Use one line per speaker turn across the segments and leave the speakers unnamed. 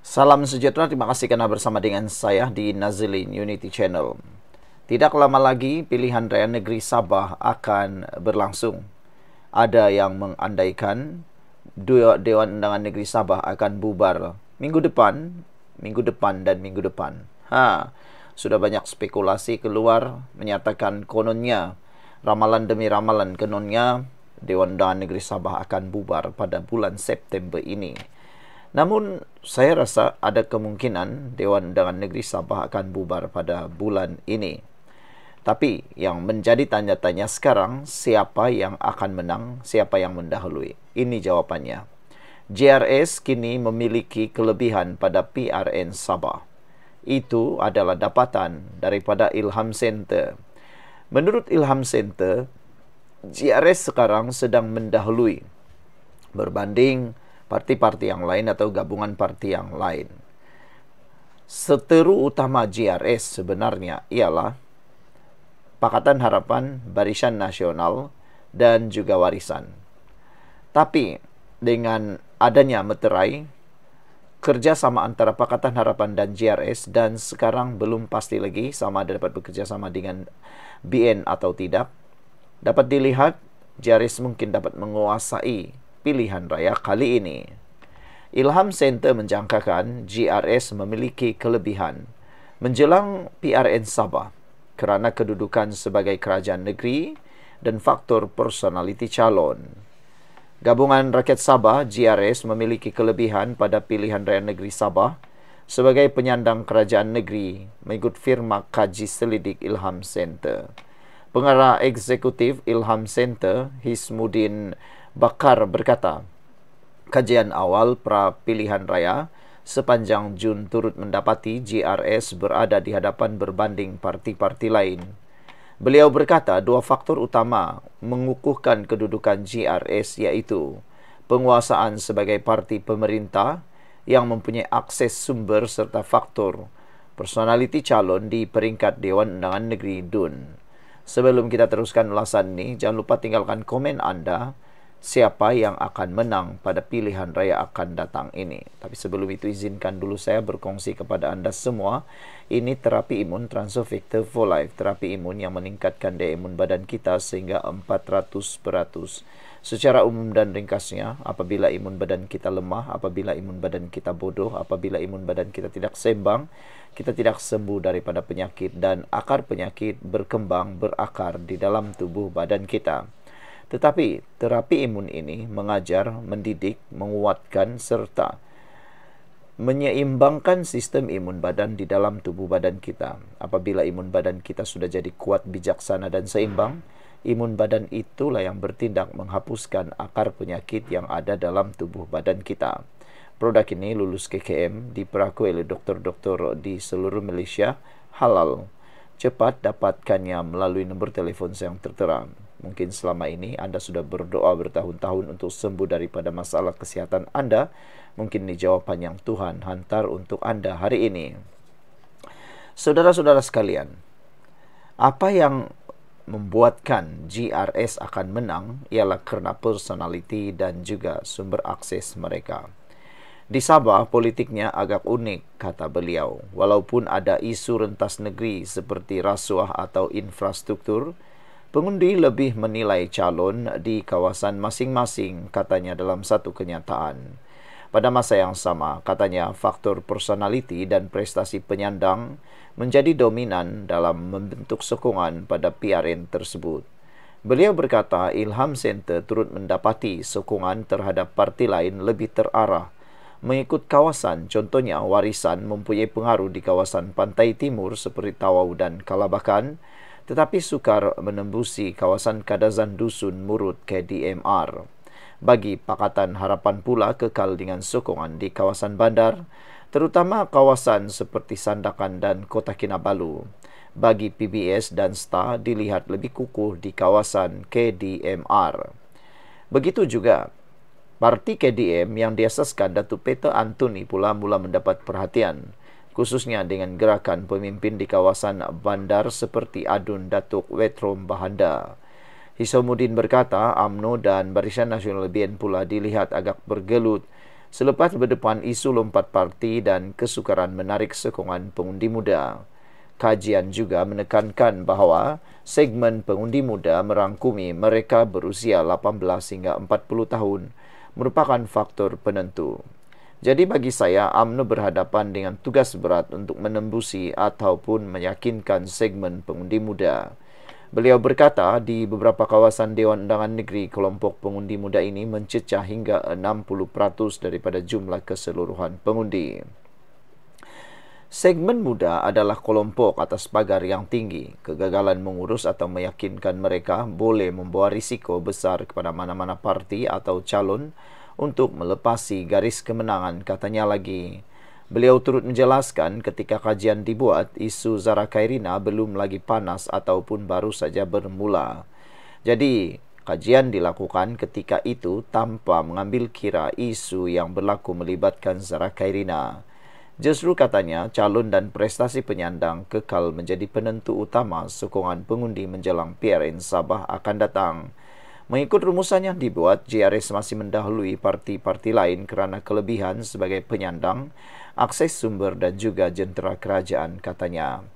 Salam sejahtera, terima kasih karena bersama dengan saya di Nazilin Unity Channel. Tidak lama lagi pilihan raya negeri Sabah akan berlangsung. Ada yang mengandaikan Dewan Undangan Negeri Sabah akan bubar minggu depan dan minggu depan. Sudah banyak spekulasi keluar menyatakan kononnya, ramalan demi ramalan kononnya Dewan Undangan Negeri Sabah akan bubar pada bulan September ini. Namun, saya rasa ada kemungkinan Dewan Undangan Negeri Sabah akan bubar pada bulan ini. Tapi, yang menjadi tanya-tanya sekarang, siapa yang akan menang, siapa yang mendahului? Ini jawabannya. JRS kini memiliki kelebihan pada PRN Sabah. Itu adalah dapatan daripada Ilham Center. Menurut Ilham Center, JRS sekarang sedang mendahului berbanding parti-parti yang lain atau gabungan parti yang lain. Seteru utama JRS sebenarnya ialah Pakatan Harapan, Barisan Nasional, dan juga Warisan. Tapi dengan adanya meterai, kerjasama antara Pakatan Harapan dan JRS, dan sekarang belum pasti lagi sama ada dapat bekerja sama dengan BN atau tidak, dapat dilihat JRS mungkin dapat menguasai pilihan raya kali ini. Ilham Center menjangkakan JRS memiliki kelebihan menjelang PRN Sabah kerana kedudukan sebagai kerajaan negeri dan faktor personaliti calon. Gabungan Rakyat Sabah, JRS, memiliki kelebihan pada pilihan raya negeri Sabah sebagai penyandang kerajaan negeri mengikut firma kaji selidik Ilham Center. Pengarah eksekutif Ilham Center, Hismuddin Bakar, berkata, kajian awal pra pilihan raya sepanjang Jun turut mendapati JRS berada di hadapan berbanding parti-parti lain. Beliau berkata dua faktor utama mengukuhkan kedudukan JRS, iaitu penguasaan sebagai parti pemerintah yang mempunyai akses sumber serta faktor personaliti calon di peringkat Dewan Undangan Negeri DUN. Sebelum kita teruskan ulasan ini, jangan lupa tinggalkan komen anda siapa yang akan menang pada pilihan raya akan datang ini. Tapi sebelum itu, izinkan dulu saya berkongsi kepada anda semua. Ini terapi imun Transovictor for Life, terapi imun yang meningkatkan daya imun badan kita sehingga 400%. Secara umum dan ringkasnya, apabila imun badan kita lemah, apabila imun badan kita bodoh, apabila imun badan kita tidak seimbang, kita tidak sembuh daripada penyakit, dan akar penyakit berkembang berakar di dalam tubuh badan kita. Tetapi terapi imun ini mengajar, mendidik, menguatkan serta menyeimbangkan sistem imun badan di dalam tubuh badan kita. Apabila imun badan kita sudah jadi kuat, bijaksana dan seimbang, imun badan itulah yang bertindak menghapuskan akar penyakit yang ada dalam tubuh badan kita. Produk ini lulus KKM, diperakui oleh doktor-doktor di seluruh Malaysia, halal. Cepat dapatkannya melalui nombor telefon yang tertera. Mungkin selama ini anda sudah berdoa bertahun-tahun untuk sembuh daripada masalah kesihatan anda. Mungkin ini jawapan yang Tuhan hantar untuk anda hari ini. Saudara-saudara sekalian, apa yang membuatkan JRS akan menang ialah kerana personaliti dan juga sumber akses mereka. Di Sabah, politiknya agak unik, kata beliau. Walaupun ada isu rentas negeri seperti rasuah atau infrastruktur, pengundi lebih menilai calon di kawasan masing-masing, katanya dalam satu kenyataan. Pada masa yang sama, katanya faktor personaliti dan prestasi penyandang menjadi dominan dalam membentuk sokongan pada PRN tersebut. Beliau berkata Ilham Center turut mendapati sokongan terhadap parti lain lebih terarah mengikut kawasan. Contohnya, Warisan mempunyai pengaruh di kawasan pantai timur seperti Tawau dan Kalabakan, tetapi sukar menembusi kawasan Kadazan Dusun Murut KDMR. Bagi Pakatan Harapan pula kekal dengan sokongan di kawasan bandar, terutama kawasan seperti Sandakan dan Kota Kinabalu. Bagi PBS dan STA dilihat lebih kukuh di kawasan KDMR. Begitu juga parti KDM yang diasaskan Datuk Peter Antoni pula mula mendapat perhatian, khususnya dengan gerakan pemimpin di kawasan bandar seperti Adun Datuk Wetrom Bahanda. Hismuddin berkata UMNO dan Barisan Nasional BN pula dilihat agak bergelut Selepas berdepan isu lompat parti dan kesukaran menarik sokongan pengundi muda. Kajian juga menekankan bahawa segmen pengundi muda merangkumi mereka berusia 18 hingga 40 tahun merupakan faktor penentu. Jadi bagi saya, UMNO berhadapan dengan tugas berat untuk menembusi ataupun meyakinkan segmen pengundi muda. Beliau berkata di beberapa kawasan Dewan Undangan Negeri, kelompok pengundi muda ini mencecah hingga 60% daripada jumlah keseluruhan pengundi. Segmen muda adalah kelompok atas pagar yang tinggi. Kegagalan mengurus atau meyakinkan mereka boleh membawa risiko besar kepada mana-mana parti atau calon untuk melepasi garis kemenangan, katanya lagi. Beliau turut menjelaskan ketika kajian dibuat, isu Zara Khairina belum lagi panas ataupun baru saja bermula. Jadi, kajian dilakukan ketika itu tanpa mengambil kira isu yang berlaku melibatkan Zara Khairina. Justru katanya, calon dan prestasi penyandang kekal menjadi penentu utama sokongan pengundi menjelang PRN Sabah akan datang. Mengikut rumusan yang dibuat, JRS masih mendahului parti-parti lain kerana kelebihan sebagai penyandang, akses sumber dan juga jentera kerajaan, katanya.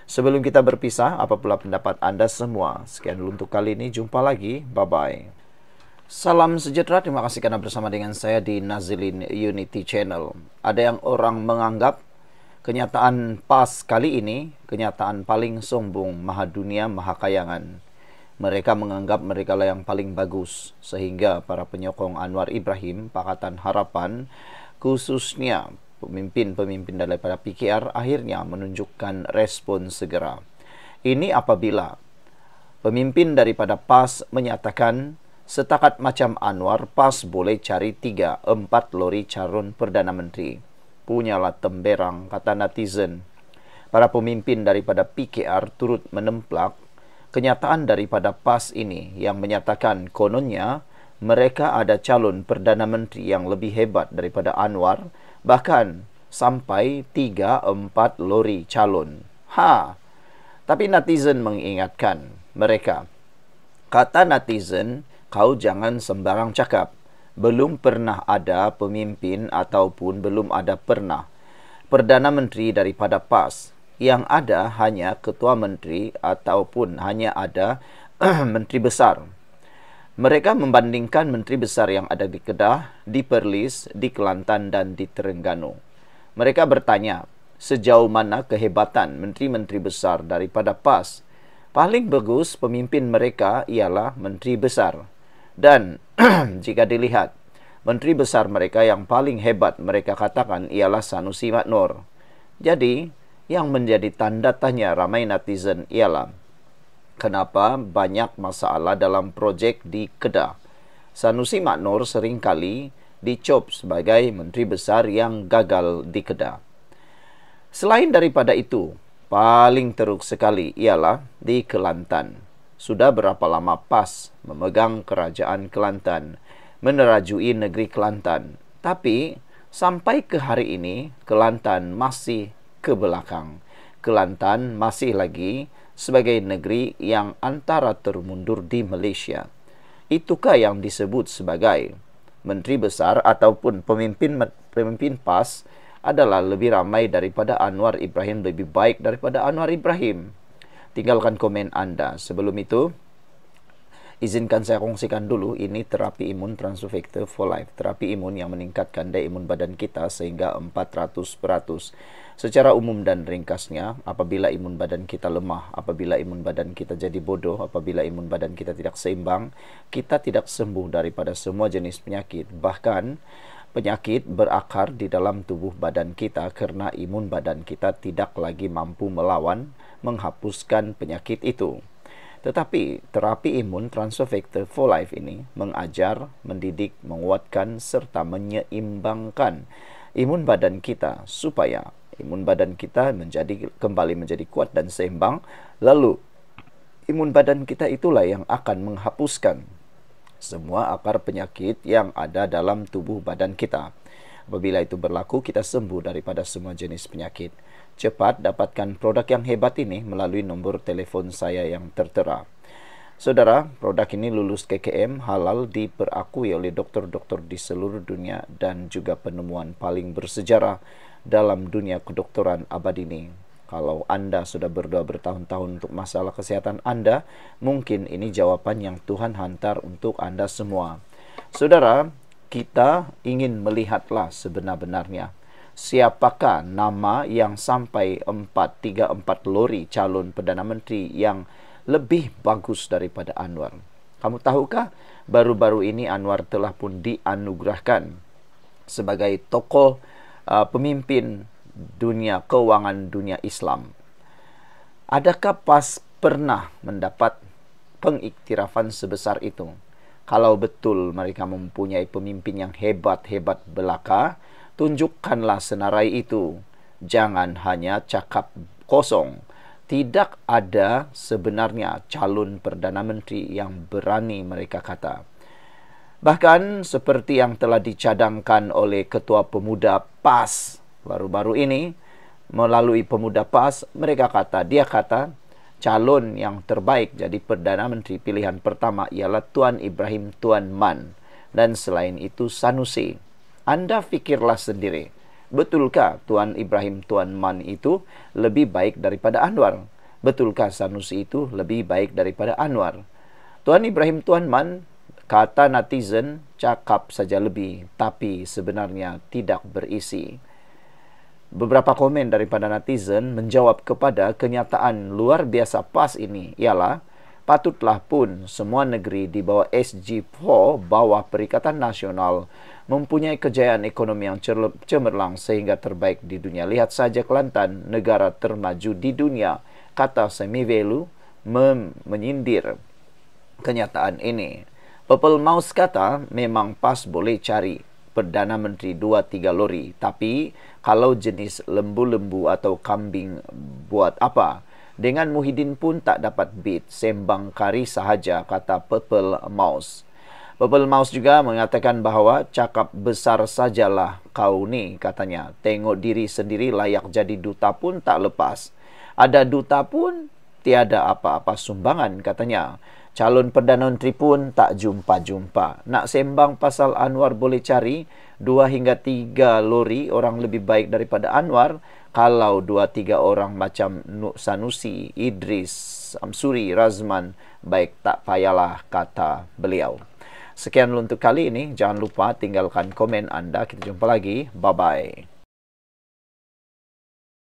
Sebelum kita berpisah, apa pula pendapat anda semua? Sekian dulu untuk kali ini, jumpa lagi, bye-bye. Salam sejahtera, terima kasih kerana bersama dengan saya di Nazilin Unity Channel. Ada yang orang menganggap kenyataan PAS kali ini, kenyataan paling sombong maha dunia, maha kayangan. Mereka menganggap mereka lah yang paling bagus, sehingga para penyokong Anwar Ibrahim, Pakatan Harapan, khususnya pemimpin-pemimpin daripada PKR akhirnya menunjukkan respon segera. Ini apabila pemimpin daripada PAS menyatakan setakat macam Anwar, PAS boleh cari 3-4 lori calon Perdana Menteri. Punyalah temberang, kata netizen. Para pemimpin daripada PKR turut menemplak kenyataan daripada PAS ini yang menyatakan kononnya mereka ada calon Perdana Menteri yang lebih hebat daripada Anwar, bahkan sampai 3-4 lori calon. Tapi netizen mengingatkan mereka. Kata netizen, kau jangan sembarang cakap. Belum pernah ada pemimpin ataupun belum ada pernah Perdana Menteri daripada PAS. Yang ada hanya ketua menteri ataupun hanya ada menteri besar. Mereka membandingkan menteri besar yang ada di Kedah, di Perlis, di Kelantan dan di Terengganu. Mereka bertanya, sejauh mana kehebatan menteri-menteri besar daripada PAS? Paling bagus pemimpin mereka ialah menteri besar. Dan jika dilihat, menteri besar mereka yang paling hebat mereka katakan ialah Sanusi Maknor. Jadi, yang menjadi tanda tanya ramai netizen ialah kenapa banyak masalah dalam projek di Kedah. Sanusi Maknor seringkali dicop sebagai menteri besar yang gagal di Kedah. Selain daripada itu, paling teruk sekali ialah di Kelantan. Sudah berapa lama PAS memegang kerajaan Kelantan, menerajui negeri Kelantan. Tapi sampai ke hari ini, Kelantan masih ke belakang. Kelantan masih lagi sebagai negeri yang antara termundur di Malaysia. Itukah yang disebut sebagai menteri besar ataupun pemimpin PAS adalah lebih ramai daripada Anwar Ibrahim, lebih baik daripada Anwar Ibrahim? Tinggalkan komen anda. Sebelum itu, izinkan saya kongsikan dulu, ini terapi imun Transfer Factor for Life. Terapi imun yang meningkatkan daya imun badan kita sehingga 400%. Secara umum dan ringkasnya, apabila imun badan kita lemah, apabila imun badan kita jadi bodoh, apabila imun badan kita tidak seimbang, kita tidak sembuh daripada semua jenis penyakit. Bahkan, penyakit berakar di dalam tubuh badan kita kerana imun badan kita tidak lagi mampu melawan, menghapuskan penyakit itu. Tetapi, terapi imun Transfer Factor for Life ini mengajar, mendidik, menguatkan serta menyeimbangkan imun badan kita supaya imun badan kita kembali menjadi kuat dan seimbang. Lalu, imun badan kita itulah yang akan menghapuskan semua akar penyakit yang ada dalam tubuh badan kita. Apabila itu berlaku, kita sembuh daripada semua jenis penyakit. Cepat dapatkan produk yang hebat ini melalui nombor telefon saya yang tertera. Saudara, produk ini lulus KKM halal diperakui oleh dokter-dokter di seluruh dunia dan juga penemuan paling bersejarah dalam dunia kedokteran abad ini. Kalau Anda sudah berdoa bertahun-tahun untuk masalah kesehatan Anda, mungkin ini jawaban yang Tuhan hantar untuk Anda semua. Saudara, kita ingin melihatlah sebenar-benarnya siapakah nama yang sampai 34 lori calon Perdana Menteri yang lebih bagus daripada Anwar. Kamu tahukah, baru-baru ini Anwar telah pun dianugerahkan sebagai tokoh pemimpin dunia keuangan dunia Islam. Adakah PAS pernah mendapat pengiktirafan sebesar itu? Kalau betul mereka mempunyai pemimpin yang hebat-hebat belaka, tunjukkanlah senarai itu. Jangan hanya cakap kosong. Tidak ada sebenarnya calon Perdana Menteri yang berani, mereka kata. Bahkan seperti yang telah dicadangkan oleh Ketua Pemuda PAS baru-baru ini, melalui Pemuda PAS, dia kata, calon yang terbaik jadi Perdana Menteri pilihan pertama ialah Tuan Ibrahim Tuan Man, dan selain itu Sanusi. Anda fikirlah sendiri, betulkah Tuan Ibrahim Tuan Man itu lebih baik daripada Anwar? Betulkah Sanusi itu lebih baik daripada Anwar? Tuan Ibrahim Tuan Man, kata netizen, cakap saja lebih, tapi sebenarnya tidak berisi. Beberapa komen daripada netizen menjawab kepada kenyataan luar biasa PAS ini ialah, patutlah pun semua negeri di bawah SG4, bawah Perikatan Nasional, mempunyai kejayaan ekonomi yang cemerlang sehingga terbaik di dunia. Lihat saja Kelantan, negara termaju di dunia, kata Semivelu menyindir kenyataan ini. Purple Mouse kata, memang PAS boleh cari Perdana Menteri 2-3 lori, tapi kalau jenis lembu-lembu atau kambing buat apa? Dengan Muhyiddin pun tak dapat beat, sembang kari sahaja, kata Purple Mouse. Purple Mouse juga mengatakan bahawa cakap besar sajalah kau ni, katanya. Tengok diri sendiri layak jadi duta pun tak lepas. Ada duta pun tiada apa-apa sumbangan, katanya. Calon Perdana Menteri pun tak jumpa-jumpa. Nak sembang pasal Anwar boleh cari 2 hingga 3 lori orang lebih baik daripada Anwar. Kalau 2-3 orang macam Sanusi, Idris, Amsuri, Razman, baik tak payahlah, kata beliau. Sekian untuk kali ini. Jangan lupa tinggalkan komen anda. Kita jumpa lagi. Bye-bye.